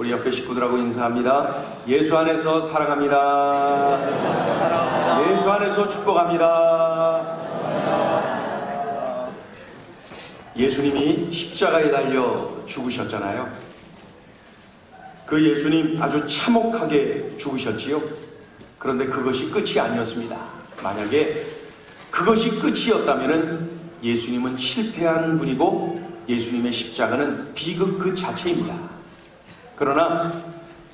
우리 옆에 식구들하고 인사합니다. 예수 안에서 사랑합니다. 예수 안에서 축복합니다. 예수님이 십자가에 달려 죽으셨잖아요. 그 예수님 아주 참혹하게 죽으셨지요. 그런데 그것이 끝이 아니었습니다. 만약에 그것이 끝이었다면 예수님은 실패한 분이고 예수님의 십자가는 비극 그 자체입니다. 그러나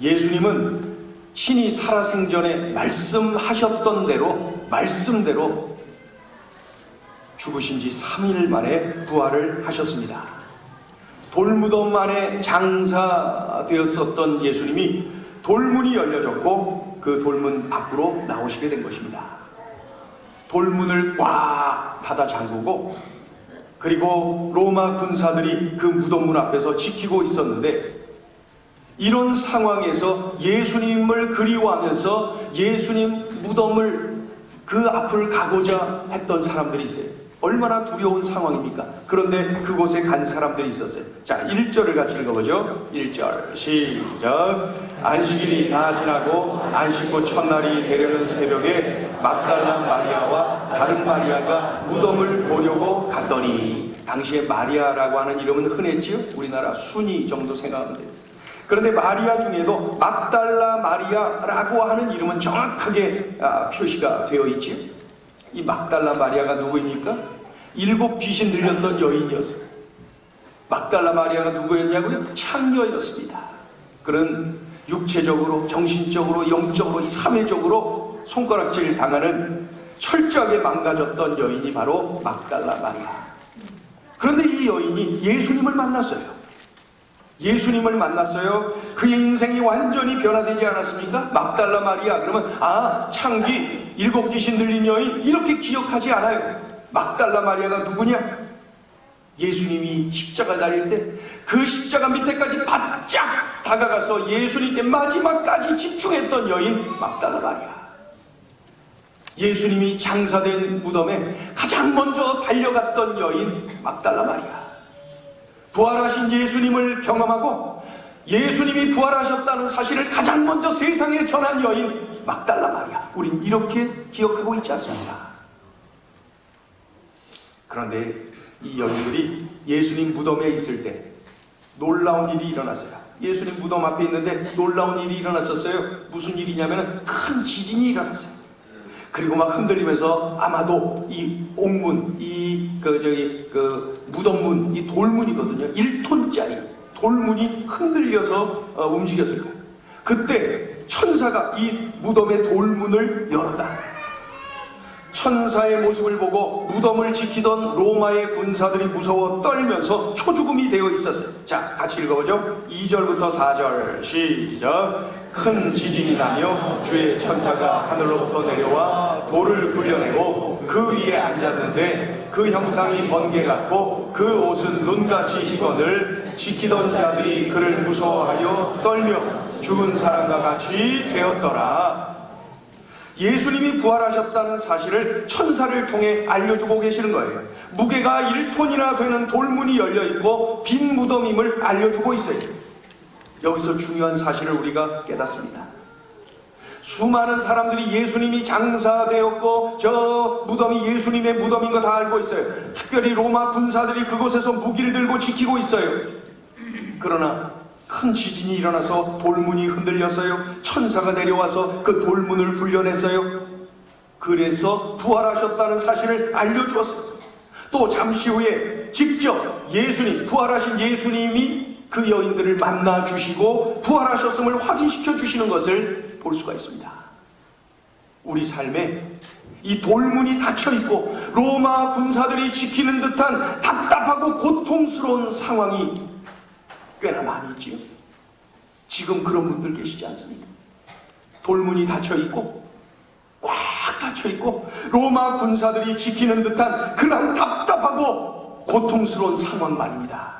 예수님은 친히 살아생전에 말씀하셨던 대로 말씀대로 죽으신 지 3일 만에 부활을 하셨습니다. 돌무덤 안에 장사되었었던 예수님이 돌문이 열려졌고 그 돌문 밖으로 나오시게 된 것입니다. 돌문을 꽉 닫아 잠그고 그리고 로마 군사들이 그 무덤문 앞에서 지키고 있었는데 이런 상황에서 예수님을 그리워하면서 예수님 무덤을 그 앞을 가고자 했던 사람들이 있어요. 얼마나 두려운 상황입니까? 그런데 그곳에 간 사람들이 있었어요. 자, 1절을 같이 읽어보죠. 1절 시작. 안식일이 다 지나고 안식구 첫날이 되려는 새벽에 막달라 마리아와 다른 마리아가 무덤을 보려고 갔더니, 당시에 마리아라고 하는 이름은 흔했지요. 우리나라 순이 정도 생각하면 돼요. 그런데 마리아 중에도 막달라 마리아라고 하는 이름은 정확하게 표시가 되어 있지요. 이 막달라 마리아가 누구입니까? 7 귀신 들렸던 여인이었어요. 막달라 마리아가 누구였냐고요? 창녀였습니다. 그런 육체적으로, 정신적으로, 영적으로, 이 사회적으로 손가락질 당하는 철저하게 망가졌던 여인이 바로 막달라 마리아. 그런데 이 여인이 예수님을 만났어요. 예수님을 만났어요. 그의 인생이 완전히 변화되지 않았습니까? 막달라 마리아 그러면 창기 7 귀신 들린 여인 이렇게 기억하지 않아요. 막달라 마리아가 누구냐? 예수님이 십자가 달릴 때 그 십자가 밑에까지 바짝 다가가서 예수님께 마지막까지 집중했던 여인 막달라 마리아. 예수님이 장사된 무덤에 가장 먼저 달려갔던 여인 막달라 마리아. 부활하신 예수님을 경험하고 예수님이 부활하셨다는 사실을 가장 먼저 세상에 전한 여인 막달라 마리아. 우린 이렇게 기억하고 있지 않습니까? 그런데 이 여인들이 예수님 무덤에 있을 때 놀라운 일이 일어났어요. 예수님 무덤 앞에 있는데 놀라운 일이 일어났었어요. 무슨 일이냐면 큰 지진이 일어났어요. 그리고 막 흔들리면서 아마도 이 옥문, 무덤문, 이 돌문이거든요. 1톤짜리 돌문이 흔들려서 움직였을 거예요. 그때 천사가 이 무덤의 돌문을 열었다. 천사의 모습을 보고 무덤을 지키던 로마의 군사들이 무서워 떨면서 초죽음이 되어 있었어요. 자, 같이 읽어보죠. 2절부터 4절 시작. 큰 지진이 나며 주의 천사가 하늘로부터 내려와 돌을 굴려내고 그 위에 앉았는데 그 형상이 번개 같고 그 옷은 눈같이 희건을 지키던 자들이 그를 무서워하여 떨며 죽은 사람과 같이 되었더라. 예수님이 부활하셨다는 사실을 천사를 통해 알려주고 계시는 거예요. 무게가 1톤이나 되는 돌문이 열려있고 빈 무덤임을 알려주고 있어요. 여기서 중요한 사실을 우리가 깨닫습니다. 수많은 사람들이 예수님이 장사되었고 저 무덤이 예수님의 무덤인 거 다 알고 있어요. 특별히 로마 군사들이 그곳에서 무기를 들고 지키고 있어요. 그러나 큰 지진이 일어나서 돌문이 흔들렸어요. 천사가 내려와서 그 돌문을 굴려냈어요. 그래서 부활하셨다는 사실을 알려주었어요. 또 잠시 후에 직접 예수님, 부활하신 예수님이 그 여인들을 만나주시고 부활하셨음을 확인시켜 주시는 것을 볼 수가 있습니다. 우리 삶에 이 돌문이 닫혀있고 로마 군사들이 지키는 듯한 답답하고 고통스러운 상황이 꽤나 많이 있지요. 지금 그런 분들 계시지 않습니까? 돌문이 닫혀있고 꽉 닫혀있고 로마 군사들이 지키는 듯한 그런 답답하고 고통스러운 상황 말입니다.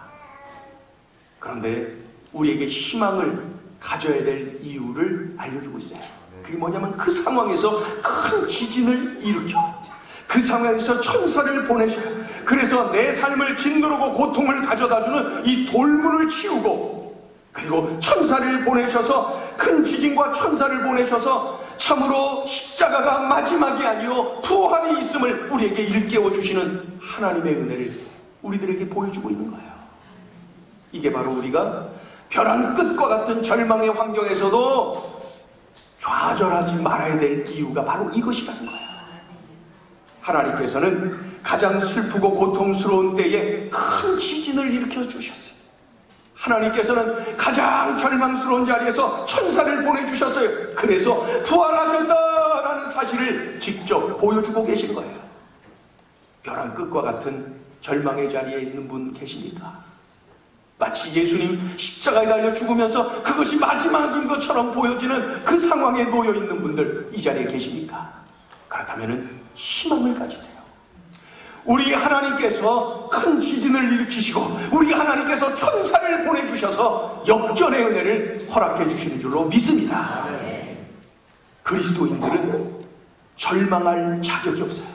그런데 우리에게 희망을 가져야 될 이유를 알려주고 있어요. 그게 뭐냐면 그 상황에서 큰 지진을 일으켜 그 상황에서 천사를 보내셔. 그래서 내 삶을 짓누르고 고통을 가져다주는 이 돌문을 치우고 그리고 천사를 보내셔서, 큰 지진과 천사를 보내셔서 참으로 십자가가 마지막이 아니요 부활이 있음을 우리에게 일깨워 주시는 하나님의 은혜를 우리들에게 보여주고 있는 거예요. 이게 바로 우리가 벼랑 끝과 같은 절망의 환경에서도 좌절하지 말아야 될 이유가 바로 이것이라는 거예요. 하나님께서는 가장 슬프고 고통스러운 때에 큰 지진을 일으켜 주셨어요. 하나님께서는 가장 절망스러운 자리에서 천사를 보내주셨어요. 그래서 부활하셨다라는 사실을 직접 보여주고 계신 거예요. 벼랑 끝과 같은 절망의 자리에 있는 분 계십니까? 마치 예수님 십자가에 달려 죽으면서 그것이 마지막인 것처럼 보여지는 그 상황에 놓여 있는 분들 이 자리에 계십니까? 그렇다면 희망을 가지세요. 우리 하나님께서 큰 지진을 일으키시고 우리 하나님께서 천사를 보내주셔서 역전의 은혜를 허락해 주시는 줄로 믿습니다. 그리스도인들은 절망할 자격이 없어요.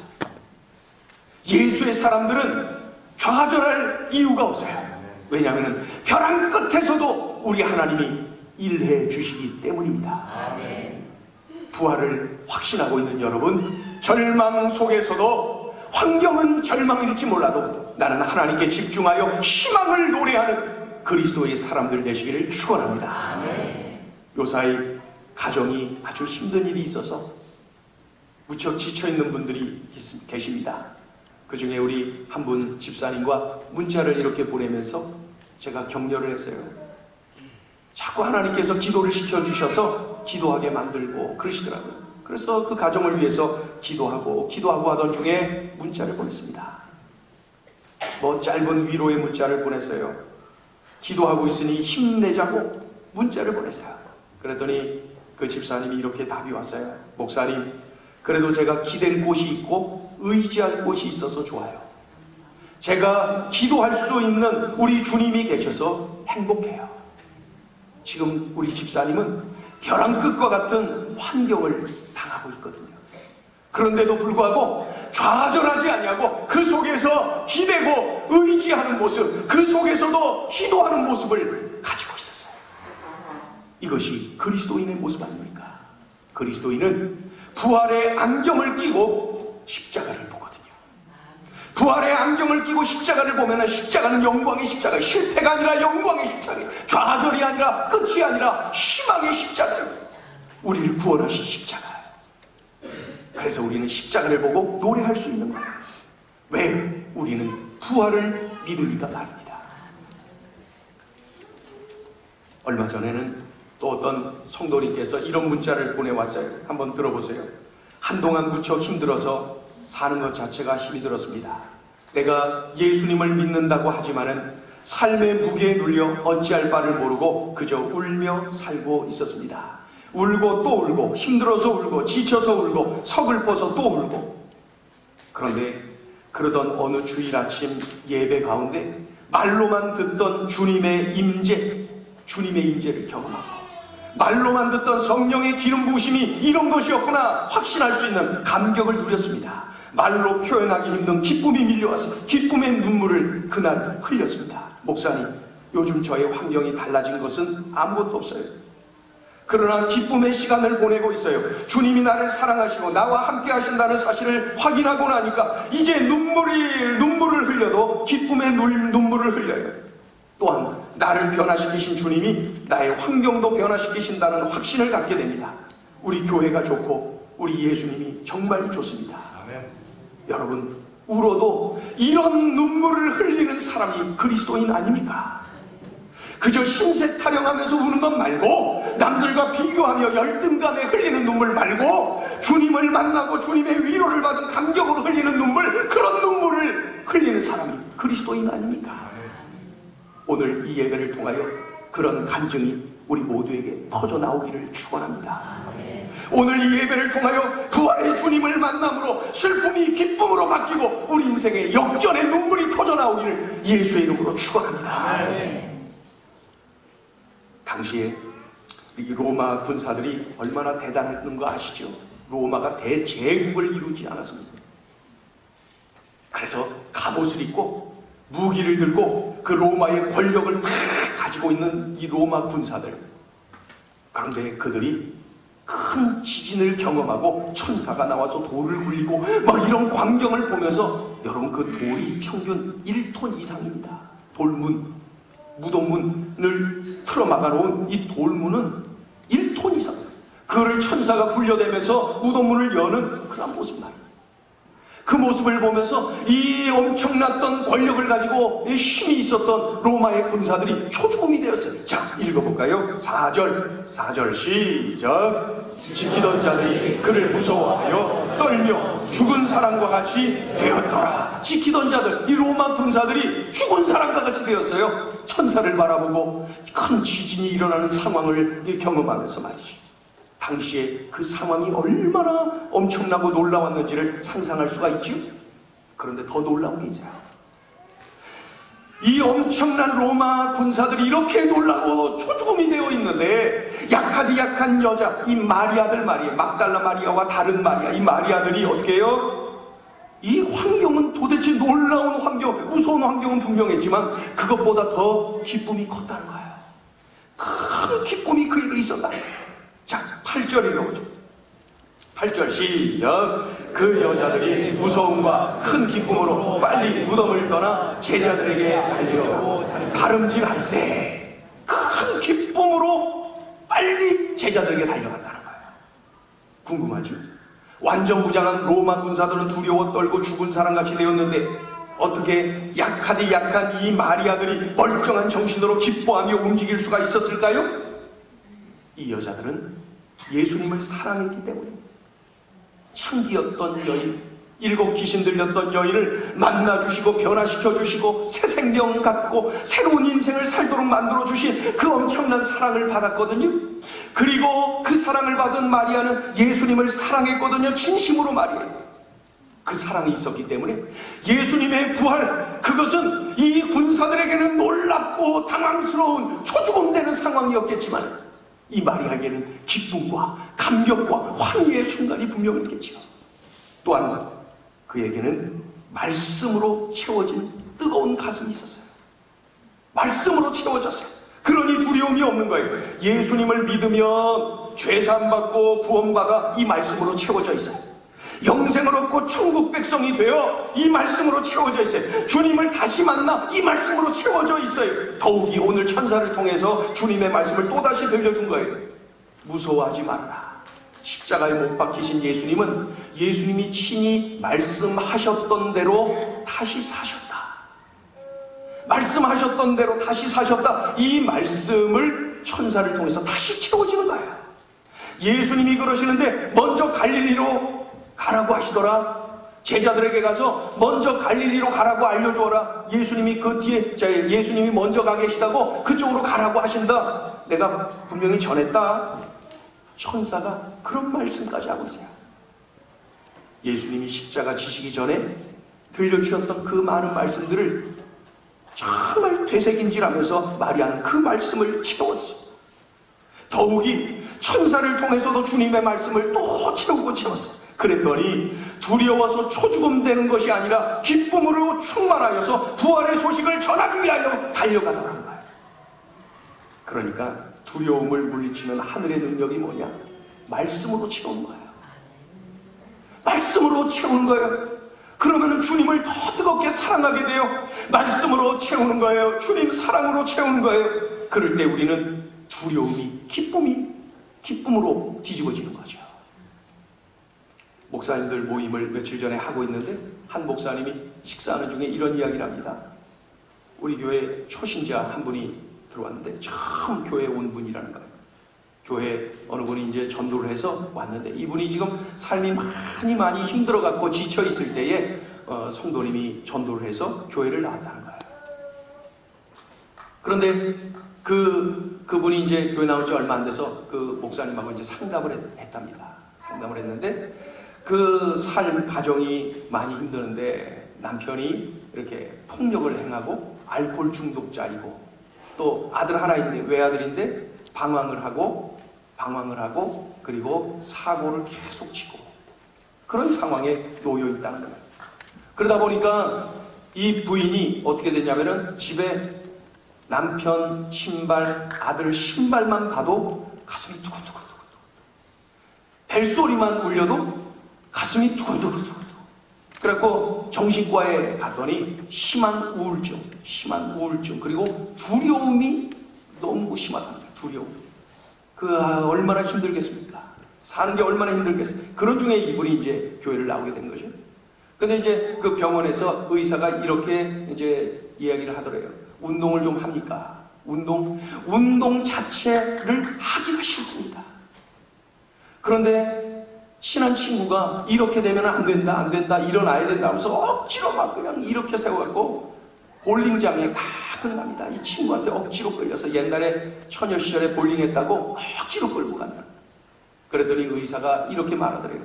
예수의 사람들은 좌절할 이유가 없어요. 왜냐하면 벼랑 끝에서도 우리 하나님이 일해 주시기 때문입니다. 부활을 확신하고 있는 여러분, 절망 속에서도 환경은 절망일지 몰라도 나는 하나님께 집중하여 희망을 노래하는 그리스도의 사람들 되시기를 축원합니다. 요사이 가정이 아주 힘든 일이 있어서 무척 지쳐있는 분들이 계십니다. 그 중에 우리 한 분 집사님과 문자를 이렇게 보내면서 제가 격려를 했어요. 자꾸 하나님께서 기도를 시켜주셔서 기도하게 만들고 그러시더라고요. 그래서 그 가정을 위해서 기도하고 하던 중에 문자를 보냈습니다. 짧은 위로의 문자를 보냈어요. 기도하고 있으니 힘내자고 문자를 보냈어요. 그랬더니 그 집사님이 이렇게 답이 왔어요. 목사님, 그래도 제가 기댈 곳이 있고 의지할 곳이 있어서 좋아요. 제가 기도할 수 있는 우리 주님이 계셔서 행복해요. 지금 우리 집사님은 벼랑 끝과 같은 환경을 당하고 있거든요. 그런데도 불구하고 좌절하지 아니하고 그 속에서 기대고 의지하는 모습, 그 속에서도 기도하는 모습을 가지고 있었어요. 이것이 그리스도인의 모습 아닙니까? 그리스도인은 부활의 안경을 끼고 십자가를 보거든요. 부활의 안경을 끼고 십자가를 보면 십자가는 영광의 십자가, 실패가 아니라 영광의 십자가, 좌절이 아니라 끝이 아니라 희망의 십자가예요. 우리를 구원하신 십자가예요. 그래서 우리는 십자가를 보고 노래할 수 있는 거예요. 왜? 우리는 부활을 믿으니까 말입니다. 얼마 전에는 또 어떤 성도님께서 이런 문자를 보내왔어요. 한번 들어보세요. 한동안 무척 힘들어서 사는 것 자체가 힘이 들었습니다. 내가 예수님을 믿는다고 하지만은 삶의 무게에 눌려 어찌할 바를 모르고 그저 울며 살고 있었습니다. 울고 또 울고, 힘들어서 울고, 지쳐서 울고, 서글퍼서 또 울고. 그런데 그러던 어느 주일 아침 예배 가운데 말로만 듣던 주님의 임재를 경험하고, 말로만 듣던 성령의 기름 부으심이 이런 것이었구나 확신할 수 있는 감격을 누렸습니다. 말로 표현하기 힘든 기쁨이 밀려와서 기쁨의 눈물을 그날 흘렸습니다. 목사님, 요즘 저의 환경이 달라진 것은 아무것도 없어요. 그러나 기쁨의 시간을 보내고 있어요. 주님이 나를 사랑하시고 나와 함께 하신다는 사실을 확인하고 나니까 이제 눈물을 흘려도 기쁨의 눈물을 흘려요. 또한 나를 변화시키신 주님이 나의 환경도 변화시키신다는 확신을 갖게 됩니다. 우리 교회가 좋고 우리 예수님이 정말 좋습니다. 아멘. 여러분, 울어도 이런 눈물을 흘리는 사람이 그리스도인 아닙니까? 그저 신세 타령하면서 우는 것 말고, 남들과 비교하며 열등감에 흘리는 눈물 말고, 주님을 만나고 주님의 위로를 받은 감격으로 흘리는 눈물, 그런 눈물을 흘리는 사람이 그리스도인 아닙니까? 오늘 이 예배를 통하여 그런 간증이 우리 모두에게 터져 나오기를 축원합니다. 오늘 이 예배를 통하여 부활의 주님을 만남으로 슬픔이 기쁨으로 바뀌고 우리 인생의 역전의 눈물이 터져 나오기를 예수의 이름으로 축원합니다. 당시에 이 로마 군사들이 얼마나 대단했는 거 아시죠? 로마가 대제국을 이루지 않았습니다. 그래서 갑옷을 입고 무기를 들고 그 로마의 권력을 다 가지고 가지고 있는 이 로마 군사들, 그런데 그들이 큰 지진을 경험하고 천사가 나와서 돌을 굴리고 막 이런 광경을 보면서, 여러분 그 돌이 평균 1톤 이상입니다. 돌문, 무덤문을 틀어막아 놓은 이 돌문은 1톤 이상, 그를 천사가 굴려대면서 무덤문을 여는 그런 모습 말이에요. 그 모습을 보면서 이 엄청났던 권력을 가지고 힘이 있었던 로마의 군사들이 초죽음이 되었어요. 자, 읽어볼까요? 4절 시작. 지키던 자들이 그를 무서워하여 떨며 죽은 사람과 같이 되었더라. 지키던 자들, 이 로마 군사들이 죽은 사람과 같이 되었어요. 천사를 바라보고 큰 지진이 일어나는 상황을 경험하면서 말이죠. 당시에 그 상황이 얼마나 엄청나고 놀라웠는지를 상상할 수가 있죠. 그런데 더 놀라운 게 있어요. 이 엄청난 로마 군사들이 이렇게 놀라고 초죽음이 되어 있는데, 약한 여자, 이 마리아들 말이에요. 막달라 마리아와 다른 마리아, 이 마리아들이 어떻게 해요? 이 환경은 도대체 놀라운 환경, 무서운 환경은 분명했지만 그것보다 더 기쁨이 컸다는 거예요. 큰 기쁨이 그에게 있었다는 거예요. 자, 8절 읽어보죠. 8절 시작. 그 여자들이 무서움과 큰 기쁨으로 빨리 무덤을 떠나 제자들에게 달려가고 다름질할세. 큰 기쁨으로 빨리 제자들에게 달려갔다는 거예요. 궁금하죠? 완전 무장한 로마 군사들은 두려워 떨고 죽은 사람같이 되었는데, 어떻게 약한 이 마리아들이 멀쩡한 정신으로 기뻐하며 움직일 수가 있었을까요? 이 여자들은 예수님을 사랑했기 때문에 창기였던 여인, 7 귀신 들렸던 여인을 만나주시고 변화시켜주시고 새 생명 갖고 새로운 인생을 살도록 만들어주신 그 엄청난 사랑을 받았거든요. 그리고 그 사랑을 받은 마리아는 예수님을 사랑했거든요. 진심으로 말이에요. 그 사랑이 있었기 때문에 예수님의 부활, 그것은 이 군사들에게는 놀랍고 당황스러운 초죽음되는 상황이었겠지만 이 마리아에게는 기쁨과 감격과 환희의 순간이 분명히 있겠죠. 또한 그에게는 말씀으로 채워진 뜨거운 가슴이 있었어요. 말씀으로 채워졌어요. 그러니 두려움이 없는 거예요. 예수님을 믿으면 죄사함받고 구원받아 이 말씀으로 채워져 있어요. 영생을 얻고 천국 백성이 되어 이 말씀으로 채워져 있어요. 주님을 다시 만나 이 말씀으로 채워져 있어요. 더욱이 오늘 천사를 통해서 주님의 말씀을 또다시 들려준 거예요. 무서워하지 말아라. 십자가에 못 박히신 예수님은 예수님이 친히 말씀하셨던 대로 다시 사셨다. 말씀하셨던 대로 다시 사셨다. 이 말씀을 천사를 통해서 다시 채워지는 거예요. 예수님이 그러시는데 먼저 갈릴리로 가라고 하시더라. 제자들에게 가서 먼저 갈릴리로 가라고 알려주어라. 예수님이 그 뒤에, 예수님이 먼저 가 계시다고 그쪽으로 가라고 하신다. 내가 분명히 전했다. 천사가 그런 말씀까지 하고 있어요. 예수님이 십자가 지시기 전에 들려주셨던 그 많은 말씀들을 정말 되새김질하면서 마리아는 그 말씀을 채웠어요. 더욱이 천사를 통해서도 주님의 말씀을 또 채우고 채웠어요. 그랬더니 두려워서 초죽음되는 것이 아니라 기쁨으로 충만하여서 부활의 소식을 전하기 위하여 달려가더라는 거예요. 그러니까 두려움을 물리치는 하늘의 능력이 뭐냐? 말씀으로 채우는 거예요. 말씀으로 채우는 거예요. 그러면 주님을 더 뜨겁게 사랑하게 돼요. 말씀으로 채우는 거예요. 주님 사랑으로 채우는 거예요. 그럴 때 우리는 두려움이 기쁨으로 뒤집어지는 거죠. 목사님들 모임을 며칠 전에 하고 있는데 한 목사님이 식사하는 중에 이런 이야기를 합니다. 우리 교회 초신자 한 분이 들어왔는데 처음 교회에 온 분이라는 거예요. 교회 어느 분이 이제 전도를 해서 왔는데 이분이 지금 삶이 많이 힘들어갖고 지쳐있을 때에 성도님이 전도를 해서 교회를 나왔다는 거예요. 그런데 그분이 이제 교회 나온 지 얼마 안 돼서 그 목사님하고 이제 상담을 했답니다. 상담을 했는데 그 삶 가정이 많이 힘드는데 남편이 이렇게 폭력을 행하고 알코올 중독자이고 또 아들 하나 있는데 외아들인데 방황을 하고 그리고 사고를 계속 치고 그런 상황에 놓여 있다는 거예요. 그러다 보니까 이 부인이 어떻게 됐냐면은 집에 남편 신발, 아들 신발만 봐도 가슴이 두근두근. 벨소리만 울려도 가슴이 두근두근. 그래갖고 정신과에 갔더니 심한 우울증, 그리고 두려움이 너무 심하답니다. 두려움. 얼마나 힘들겠습니까? 사는 게 얼마나 힘들겠어요. 그런 중에 이분이 이제 교회를 나오게 된 거죠. 근데 이제 그 병원에서 의사가 이렇게 이제 이야기를 하더래요. 운동을 좀 합니까? 운동 자체를 하기가 싫습니다. 그런데 친한 친구가 이렇게 되면 안 된다, 일어나야 된다 하면서 억지로 막 그냥 이렇게 세워갖고 볼링장에 가끔 갑니다. 이 친구한테 억지로 끌려서 옛날에 처녀 시절에 볼링했다고 억지로 끌고 간다. 그랬더니 의사가 이렇게 말하더래요.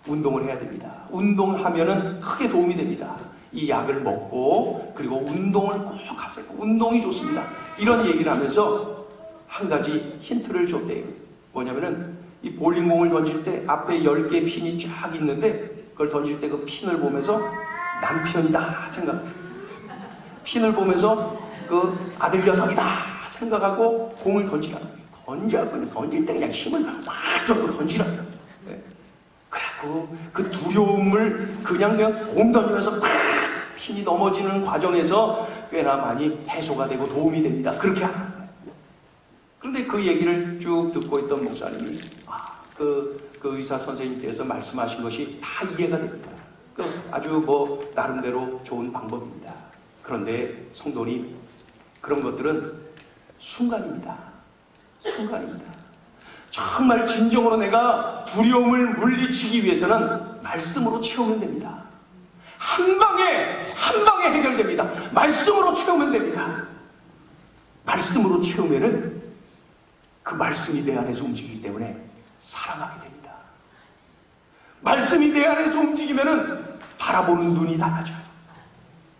운동을 해야 됩니다. 운동하면은 크게 도움이 됩니다. 이 약을 먹고 그리고 운동을 꼭 하세요. 운동이 좋습니다. 이런 얘기를 하면서 한 가지 힌트를 줬대요. 뭐냐면은 이 볼링공을 던질 때 앞에 10개 핀이 쫙 있는데 그걸 던질 때 그 핀을 보면서 남편이다 생각해요. 핀을 보면서 그 아들 녀석이다 생각하고 공을 던지라고 해요. 던질 때 그냥 힘을 확 줘서 던지라고 해요. 네. 그래갖고 그 두려움을 그냥 공 던지면서 막 핀이 넘어지는 과정에서 꽤나 많이 해소가 되고 도움이 됩니다. 그렇게 하는 거예요. 그런데 그 얘기를 쭉 듣고 있던 목사님이 그 의사 선생님께서 말씀하신 것이 다 이해가 됩니다. 아주 나름대로 좋은 방법입니다. 그런데 성도님, 그런 것들은 순간입니다. 정말 진정으로 내가 두려움을 물리치기 위해서는 말씀으로 채우면 됩니다. 한 방에 해결됩니다. 말씀으로 채우면 됩니다. 말씀으로 채우면은 그 말씀이 내 안에서 움직이기 때문에 사랑하게 됩니다. 말씀이 내 안에서 움직이면은 바라보는 눈이 달라져요.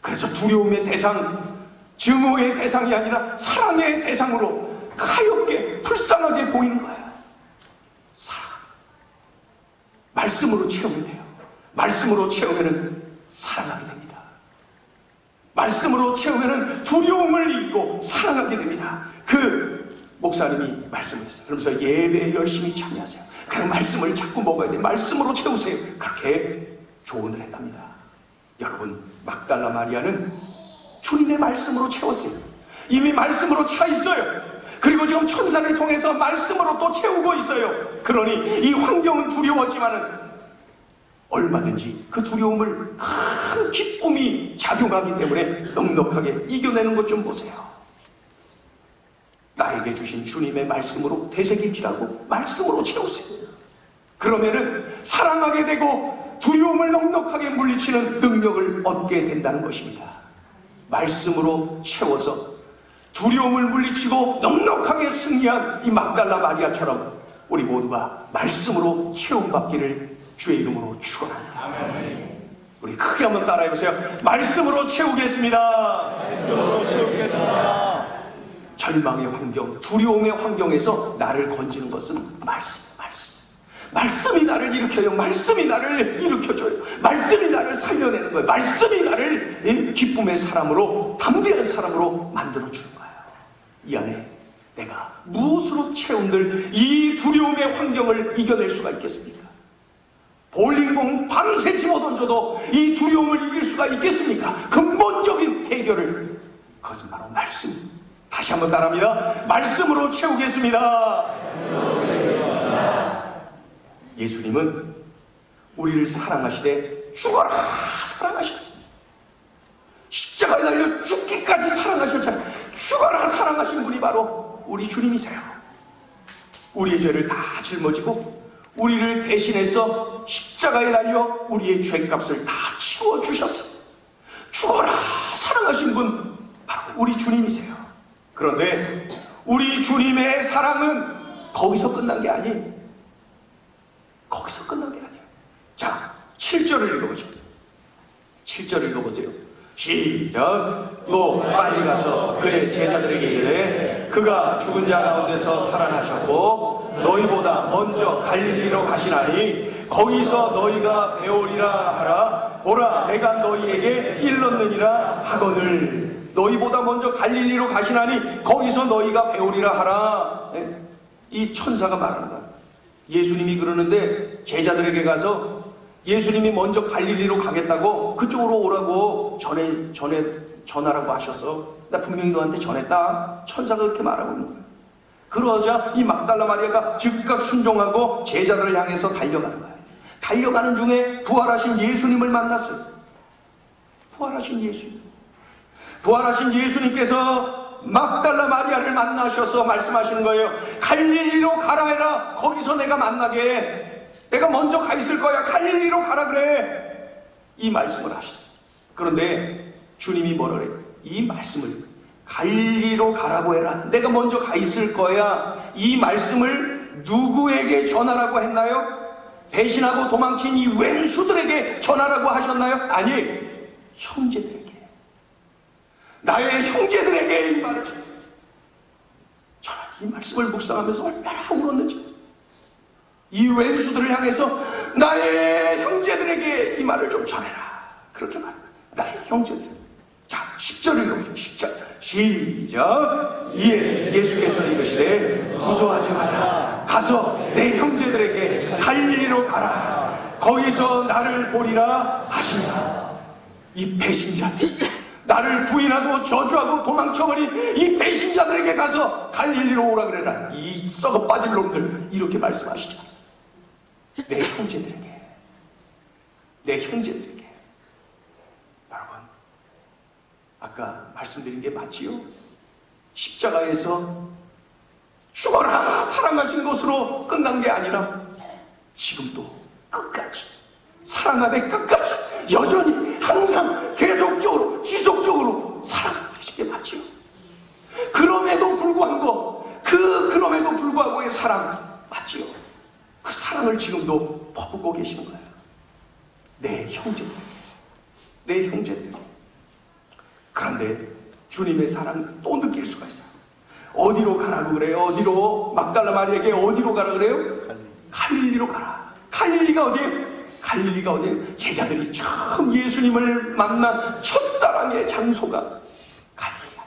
그래서 두려움의 대상, 증오의 대상이 아니라 사랑의 대상으로 가엽게, 불쌍하게 보이는 거예요. 사랑. 말씀으로 채우면 돼요. 말씀으로 채우면은 사랑하게 됩니다. 말씀으로 채우면은 두려움을 이기고 사랑하게 됩니다. 목사님이 말씀했어요. 그러면서 예배에 열심히 참여하세요. 그냥 말씀을 자꾸 먹어야 돼요. 말씀으로 채우세요. 그렇게 조언을 했답니다. 여러분, 막달라 마리아는 주님의 말씀으로 채웠어요. 이미 말씀으로 차 있어요. 그리고 지금 천사를 통해서 말씀으로 또 채우고 있어요. 그러니 이 환경은 두려웠지만은 얼마든지 그 두려움을 큰 기쁨이 작용하기 때문에 넉넉하게 이겨내는 것 좀 보세요. 나에게 주신 주님의 말씀으로 되새김질하고 말씀으로 채우세요. 그러면은 사랑하게 되고 두려움을 넉넉하게 물리치는 능력을 얻게 된다는 것입니다. 말씀으로 채워서 두려움을 물리치고 넉넉하게 승리한 이 막달라 마리아처럼 우리 모두가 말씀으로 채움받기를 주의 이름으로 축원합니다. 아멘. 우리 크게 한번 따라해보세요. 말씀으로 채우겠습니다. 말씀으로 채우겠습니다. 절망의 환경, 두려움의 환경에서 나를 건지는 것은 말씀. 말씀이 나를 일으켜요. 말씀이 나를 일으켜줘요. 말씀이 나를 살려내는 거예요. 말씀이 나를 기쁨의 사람으로, 담대한 사람으로 만들어주는 거예요. 이 안에 내가 무엇으로 채운들 이 두려움의 환경을 이겨낼 수가 있겠습니까? 볼링공 밤새 집어던져도 이 두려움을 이길 수가 있겠습니까? 근본적인 해결을, 그것은 바로 말씀. 다시 한번 따라합니다. 말씀으로 채우겠습니다. 예수님은 우리를 사랑하시되 죽어라 사랑하셨습니다. 십자가에 달려 죽기까지 사랑하셨잖아요. 죽어라 사랑하신 분이 바로 우리 주님이세요. 우리의 죄를 다 짊어지고 우리를 대신해서 십자가에 달려 우리의 죄값을 다 치워주셨어요. 죽어라 사랑하신 분 바로 우리 주님이세요. 그런데 우리 주님의 사랑은 거기서 끝난 게 아니에요. 거기서 끝난 게 아니에요. 자, 7절을 읽어보죠. 7절을 읽어보세요. 시작. 또 빨리 가서 그의 제자들에게 이르되 그가 죽은 자 가운데서 살아나셨고 너희보다 먼저 갈릴리로 가시나니 거기서 너희가 배우리라 하라. 보라 내가 너희에게 일렀느니라 하거늘. 너희보다 먼저 갈릴리로 가시나니 거기서 너희가 배우리라 하라. 이 천사가 말하는 거야. 예수님이 그러는데 제자들에게 가서 예수님이 먼저 갈릴리로 가겠다고 그쪽으로 오라고 전하라고 하셔서 나 분명히 너한테 전했다. 천사가 그렇게 말하고 있는 거야. 그러자 이 막달라 마리아가 즉각 순종하고 제자들을 향해서 달려가는 거야. 달려가는 중에 부활하신 예수님을 만났어요. 부활하신 예수님. 부활하신 예수님께서 막달라 마리아를 만나셔서 말씀하시는 거예요. 갈릴리로 가라 해라. 거기서 내가 만나게 해. 내가 먼저 가 있을 거야. 갈릴리로 가라 그래. 이 말씀을 하셨어요. 그런데 주님이 뭐라 그래요? 이 말씀을 갈릴리로 가라고 해라. 내가 먼저 가 있을 거야. 이 말씀을 누구에게 전하라고 했나요? 배신하고 도망친 이 왼수들에게 전하라고 하셨나요? 아니, 형제들에게. 나의 형제들에게 이 말을 전하. 저는 이 말씀을 묵상하면서 얼마나 울었는지. 이 왼수들을 향해서 나의 형제들에게 이 말을 좀 전해라. 그렇게 말합니다. 나의 형제들. 자, 10절 읽어보죠. 10절. 시작. 이에 예수께서 이르시되 무서워하지 마라. 가서 내 형제들에게 갈릴리로 가라. 거기서 나를 보리라 하시니라. 이 배신자들, 나를 부인하고 저주하고 도망쳐버린 이 배신자들에게 가서 갈릴리로 오라 그래라. 이 썩어 빠질 놈들, 이렇게 말씀하시지 않았어요. 내 형제들에게, 내 형제들에게. 여러분, 아까 말씀드린 게 맞지요? 십자가에서 죽어라 사랑하신 것으로 끝난 게 아니라 지금도 끝까지 사랑하되 끝까지 여전히 항상 계속적으로 지속적으로 사랑하고 계신 게 맞지요? 그럼에도 불구하고의 사랑 맞지요? 그 사랑을 지금도 퍼붓고 계시는 거예요. 내 형제들, 내 형제들. 그런데 주님의 사랑 또 느낄 수가 있어요. 어디로 가라고 그래요? 어디로? 막달라 마리아에게 어디로 가라 그래요? 갈릴리로 가라. 갈릴리가 어디예요? 갈릴리가 어디예요? 제자들이 처음 예수님을 만난 첫사랑의 장소가 갈릴리야.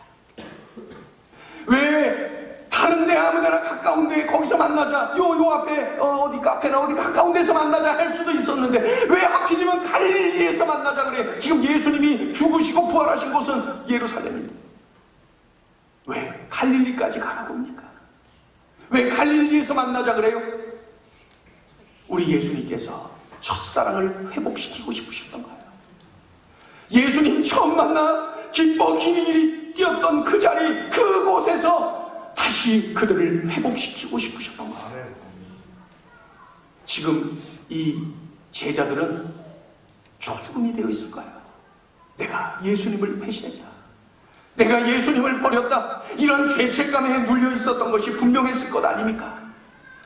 왜? 다른데 아무데나 가까운데 거기서 만나자. 요 앞에 어디 카페나 어디 가까운 데서 만나자 할 수도 있었는데 왜 하필이면 갈릴리에서 만나자 그래? 지금 예수님이 죽으시고 부활하신 곳은 예루살렘입니다. 왜 갈릴리까지 가라고 합니까? 왜 갈릴리에서 만나자 그래요? 우리 예수님께서 첫사랑을 회복시키고 싶으셨던 거예요. 예수님 처음 만나 기뻐 기리기리 뛰었던 그 자리, 그곳에서 다시 그들을 회복시키고 싶으셨던 거예요. 지금 이 제자들은 조죽음이 되어 있을 거예요. 내가 예수님을 배신했다. 내가 예수님을 버렸다. 이런 죄책감에 눌려 있었던 것이 분명했을 것 아닙니까?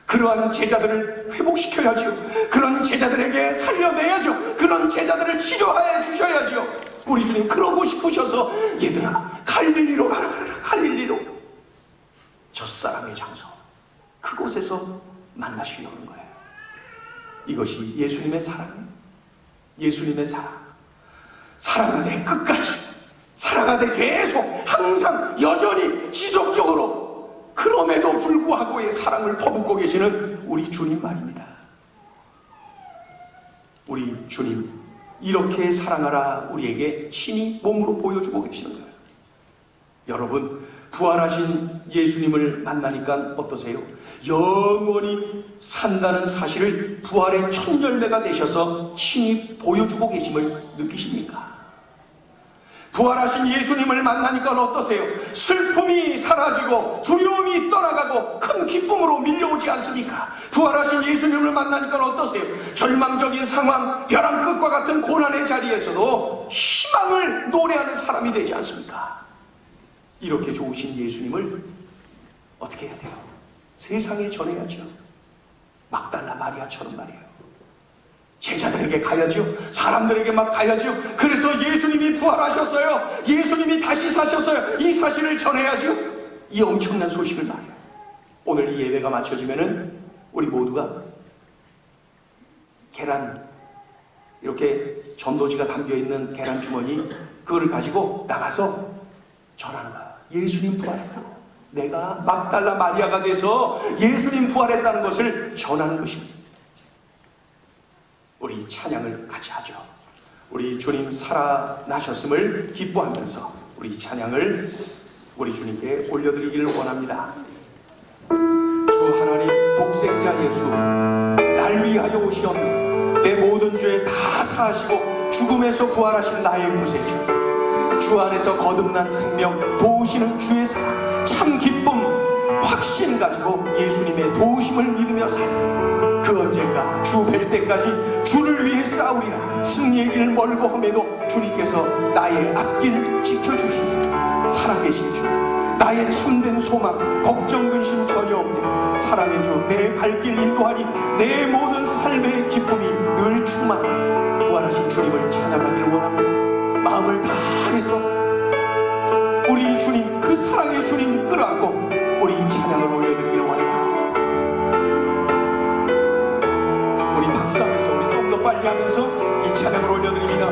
그러한 제자들을 회복시켜야죠. 그런 제자들에게 살려내야죠. 그런 제자들을 치료해 주셔야죠. 우리 주님 그러고 싶으셔서 얘들아 갈릴리로 가라. 갈릴리로. 첫사랑의 장소, 그곳에서 만나시려는 거예요. 이것이 예수님의 사랑이에요. 예수님의 사랑. 사랑하되 끝까지, 사랑하되 계속, 항상 여전히 지속적으로, 그럼에도 불구하고의 사랑을 퍼붓고 계시는 우리 주님 말입니다. 우리 주님 이렇게 사랑하라 우리에게 친히 몸으로 보여주고 계시는 거예요. 여러분 부활하신 예수님을 만나니까 어떠세요? 영원히 산다는 사실을 부활의 첫 열매가 되셔서 친히 보여주고 계심을 느끼십니까? 부활하신 예수님을 만나니까 어떠세요? 슬픔이 사라지고 두려움이 떠나가고 큰 기쁨으로 밀려오지 않습니까? 부활하신 예수님을 만나니까 어떠세요? 절망적인 상황, 벼랑 끝과 같은 고난의 자리에서도 희망을 노래하는 사람이 되지 않습니까? 이렇게 좋으신 예수님을 어떻게 해야 돼요? 세상에 전해야죠. 막달라 마리아처럼 말이에요. 제자들에게 가야죠. 사람들에게 막 가야죠. 그래서 예수님이 부활하셨어요. 예수님이 다시 사셨어요. 이 사실을 전해야죠. 이 엄청난 소식을 말이에요. 오늘 이 예배가 마쳐지면은 우리 모두가 계란, 이렇게 전도지가 담겨있는 계란 주머니, 그거를 가지고 나가서 전하는 거야. 예수님 부활했다고. 내가 막달라 마리아가 돼서 예수님 부활했다는 것을 전하는 것입니다. 우리 찬양을 같이 하죠. 우리 주님 살아나셨음을 기뻐하면서 우리 찬양을 우리 주님께 올려드리기를 원합니다. 주 하나님 독생자 예수, 날 위하여 오시옵네. 내 모든 죄 다 사하시고 죽음에서 부활하신 나의 구세주, 주 안에서 거듭난 생명 도우시는 주의 사랑, 참 기쁨 확신 가지고 예수님의 도우심을 믿으며 살아. 그 언젠가 주 뵐 때까지 주를 위해 싸우리라. 승리의 길 멀고 험해도 주님께서 나의 앞길 지켜주시니 살아계신 주, 나의 참된 소망, 걱정 근심 전혀 없네. 사랑의 주, 내 갈 길 인도하니 내 모든 삶의 기쁨이 늘 충만하네. 부활하신 주님을 찬양하기를 원합니다. 마음을 다해서 우리 주님, 그 사랑의 주님 끌어안고 우리 찬양을 올려드리기를 원해요. 우리 박수하면서 우리 좀 더 빨리 하면서 이 찬양을 올려드립니다.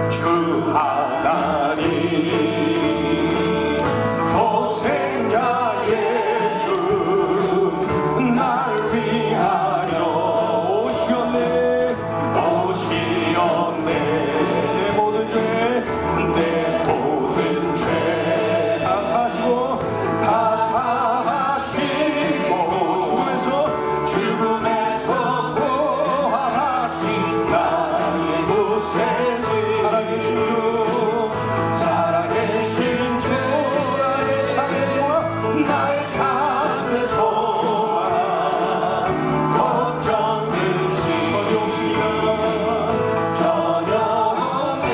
주 하나님 독생자 예수, 날 위하여 오시옵네. 내 모든 죄 다 사시고 죽음에서 부활하신 나의 구세주, 살아계신 주, 나의 참된 소망, 나의 참된 소망, 걱정 근심 전혀 없습니다. 전혀 없네.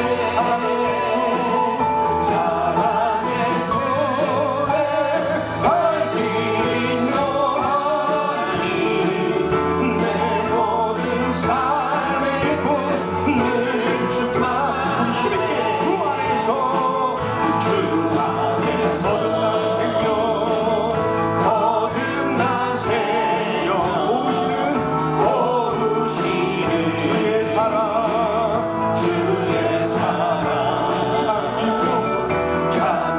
사랑의 주의 발길 인도하니 내 모든 삶의 꿈을 주만 주 안에서 거듭난 생명 도우시는 주의 사랑, 참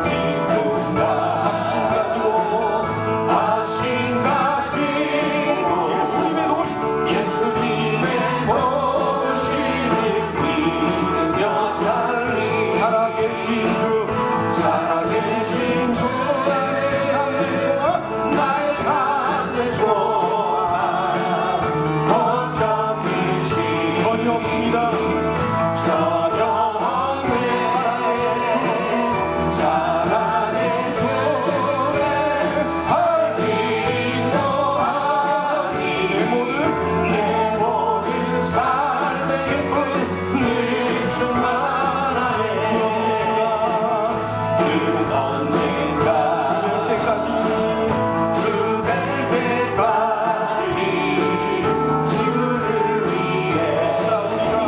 기쁨과 확신 가지고 예수님의 도우심을 믿으며 살리. 살아계신 주, 나의 참된 소망, 걱정 근심 전혀 없습니다. 전혀 없네. 사랑의 주의 발길 인도하니 내 모든 삶의 꿈을 충만하네. 그 언젠가 주 뵐 때까지 주를 위해 싸우리라.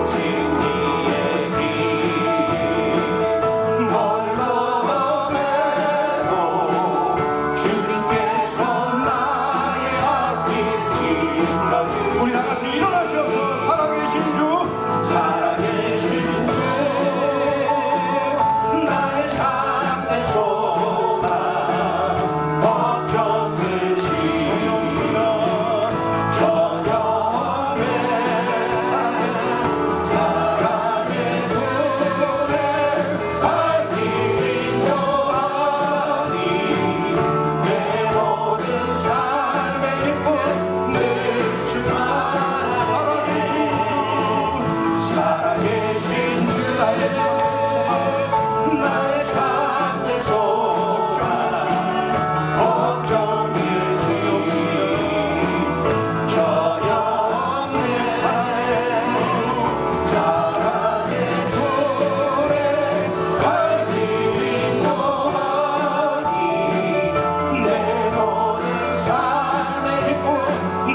승리의 길 멀고 험해도 주님께서 나의 앞길 지켜주시니. 우리 다같이 일어나셔서 살아계신 주, 나의 참된 소망, 걱정 근심 전혀 없네. 사랑의 주의 발길 인도하니 내 모든 삶의 꿈을 충만하네. 살아계신 주, 나의 참된 소망, 걱정 근심 전혀 없네. 사랑의 주의 발길 인도하니 내 모든 삶의 기쁨을.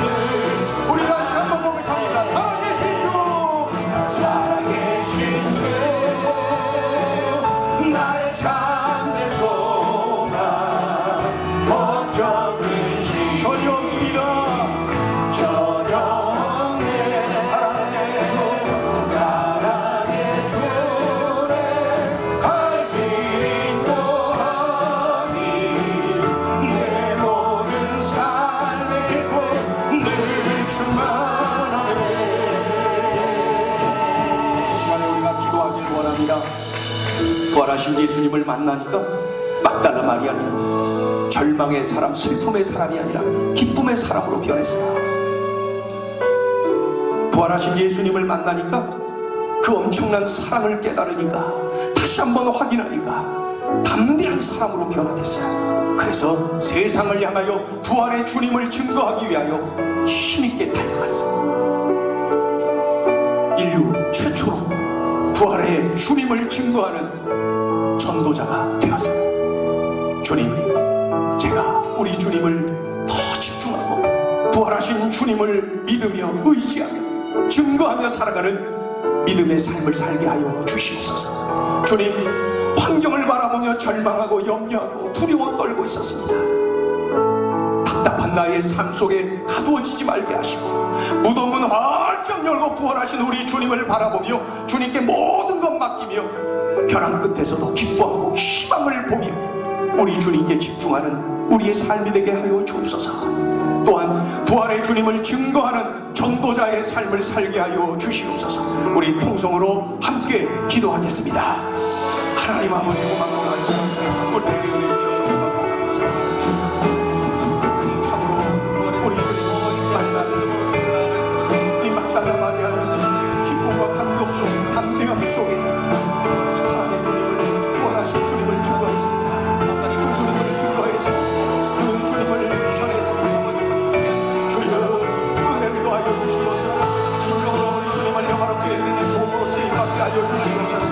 우리 다시 한번 고백합니다. 살아계신 주, 나의 참된 소망, 걱정 근심 전혀 없습니다. 전혀 없네. 부활하신 예수님을 만나니까 막달라 마리아는 절망의 사람, 슬픔의 사람이 아니라 기쁨의 사람으로 변했어요. 부활하신 예수님을 만나니까 그 엄청난 사랑을 깨달으니까, 다시 한번 확인하니까 담대한 사람으로 변화됐어요. 그래서 세상을 향하여 부활의 주님을 증거하기 위하여 힘있게 달려갔어요. 인류 최초로 부활의 주님을 증거하는 전도자가 되었어요. 주님, 제가 우리 주님을 더 집중하고 부활하신 주님을 믿으며 의지하며 증거하며 살아가는 믿음의 삶을 살게 하여 주시옵소서. 주님, 환경을 바라보며 절망하고 염려하고 두려워 떨고 있었습니다. 답답한 나의 삶 속에 가두어지지 말게 하시고 무덤문 활짝 열고 부활하신 우리 주님을 바라보며 주님께 모든 것 맡기며 벼랑 끝에서도 기뻐하고 희망을 보며 우리 주님께 집중하는 우리의 삶이 되게 하여 주옵소서. 또한 부활의 주님을 증거하는 전도자의 삶을 살게 하여 주시옵소서. 우리 통성으로 함께 기도하겠습니다. 하나님 아버지, 고맙고 말씀하시면서 우리에게 주셔서 고맙고 참으로 우리 주님 만나는 이 막달라 마리아는 기쁨과 감격 속, 담대함 속에 사랑의 주님을, 부활하신 주님을 증거했습니다. 그 주님을 증거해서 그 주님을 전했습니다. 하여 주시옵소서. 진정으로 우리 주님을 영화롭게 도움으로 쓰임받게 하여 주시옵소서.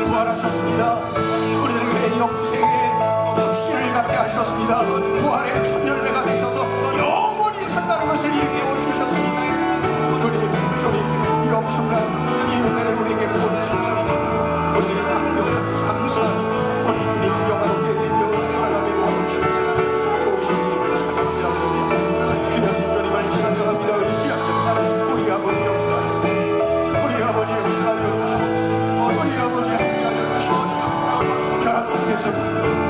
부활하셨습니다. 우리들에게 영생의 확신을 갖게 하셨습니다. 부활의 천열매가 되셔서 영원히 산다는 것을 일깨워 주셨습니다. 주님, 이 엄청난 이 은혜를 우리에게 부어주시옵소서. 우리의 감사한 우리 주님 영화롭게 되며 살아가게 도와주시옵소서. 좋으신 주님을 찬양합니다. 귀하신 주님을 찬양합니다. 우리 아버지 역사하시옵소서. 우리 아버지 역사하여 주시옵소서. 우리 아버지 함께하여 주시옵소서. 벼랑 끝에서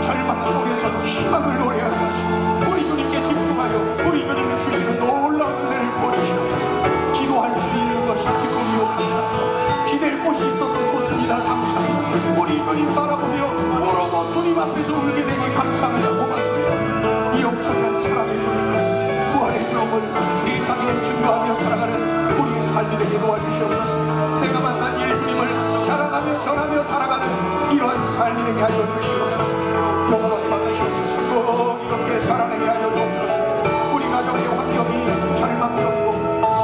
절망 속에서도 희망을 노래하게 하시고 우리 주님께 집중하여 우리 주님이 주시는 놀라운 은혜를 보여주시옵소서. 기도할 수 있는 것이 기쁨이요 감사합니다. 기댈 곳이 있어서 좋습니다. 감사합니다. 우리 주님 바라보며 오로고 주님 앞에서 울게 되니 감사합니다. 고맙습니다. 이 엄청난 사랑의 주님, 부활의 주님을 세상에 증거하며 살아가는 우리의 삶이 되게 도와주시옵소서. 내가 만난 예수님을 자랑하며 전하며 살아가는 이러한 삶이 되게 하여 주시옵소서. 영원히 받으시옵소서. 꼭 이렇게 살아내게 하여 주옵소서. 우리 가정의 환경이 절망적이고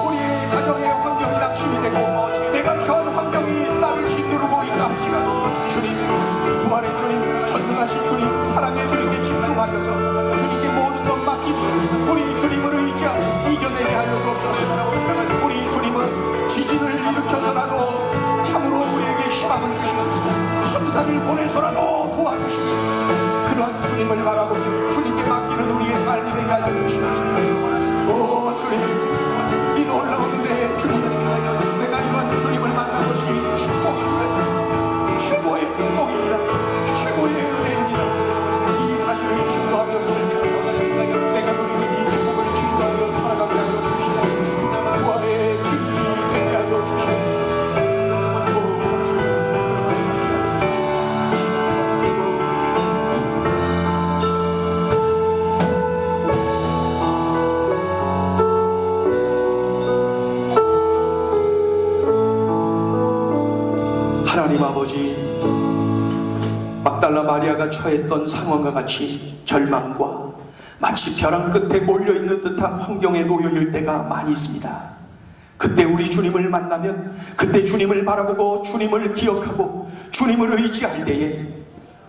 우리의 가정의 환경이 낙심이 되고 내가 처한 환경이 나를 시두르고 있다 할지라도 주님, 부활의 주님, 전능하신 주님, 사랑의 주님께 집중하여서 주님께 모든 것 맡기고 우리 주님을 의지하고 이겨내게 하여 주옵소서. 우리 주님은 지진을 일으켜서라도 참으로 우리에게 희망을 주시면서 천사를 보내서라도 도와주시고 그러한 주님을 바라보며 주님께 맡기는 우리의 삶이 되게 하여 주시옵소서. 오 주님, 이 놀라운 은혜에 주님, 내가 이러한 주님을 만난 것이 축복입니다. 최고의 축복입니다. 최고의 은혜입니다. 이 사실을 증거하며 살면서 내가 누리는 이 행복을 증거하며 살아가게 하여 주시옵소서. 부활의 주님이 되게 하여 주시옵소서. 하나님 아버지, 막달라 마리아가 처했던 상황과 같이 절망과 마치 벼랑 끝에 몰려있는 듯한 환경에 놓여있을 때가 많이 있습니다. 그때 우리 주님을 만나면, 그때 주님을 바라보고 주님을 기억하고 주님을 의지할 때에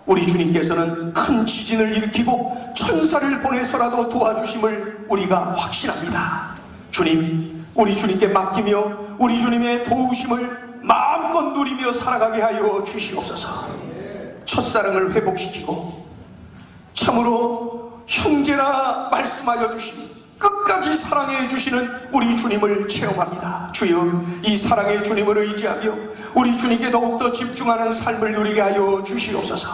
우리 주님께서는 큰 지진을 일으키고 천사를 보내서라도 도와주심을 우리가 확신합니다. 주님, 우리 주님께 맡기며 우리 주님의 도우심을 마음껏 누리며 살아가게 하여 주시옵소서. 첫사랑을 회복시키고 참으로 형제라 말씀하여 주시니 끝까지 사랑해 주시는 우리 주님을 체험합니다. 주여, 이 사랑의 주님을 의지하며 우리 주님께 더욱더 집중하는 삶을 누리게 하여 주시옵소서.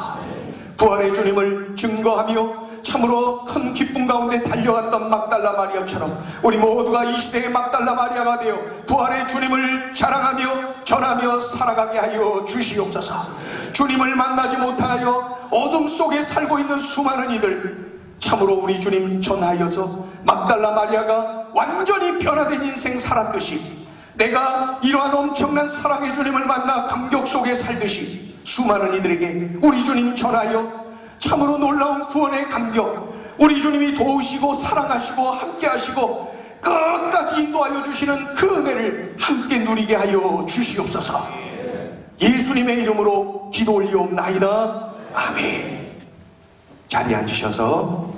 부활의 주님을 증거하며 참으로 큰 기쁨 가운데 달려갔던 막달라 마리아처럼 우리 모두가 이 시대의 막달라 마리아가 되어 부활의 주님을 자랑하며 전하며 살아가게 하여 주시옵소서. 주님을 만나지 못하여 어둠 속에 살고 있는 수많은 이들, 참으로 우리 주님 전하여서 막달라 마리아가 완전히 변화된 인생 살았듯이, 내가 이러한 엄청난 사랑의 주님을 만나 감격 속에 살듯이 수많은 이들에게 우리 주님 전하여 참으로 놀라운 구원의 감격, 우리 주님이 도우시고 사랑하시고 함께 하시고 끝까지 인도하여 주시는 그 은혜를 함께 누리게 하여 주시옵소서. 예수님의 이름으로 기도 올리옵나이다. 아멘. 자리에 앉으셔서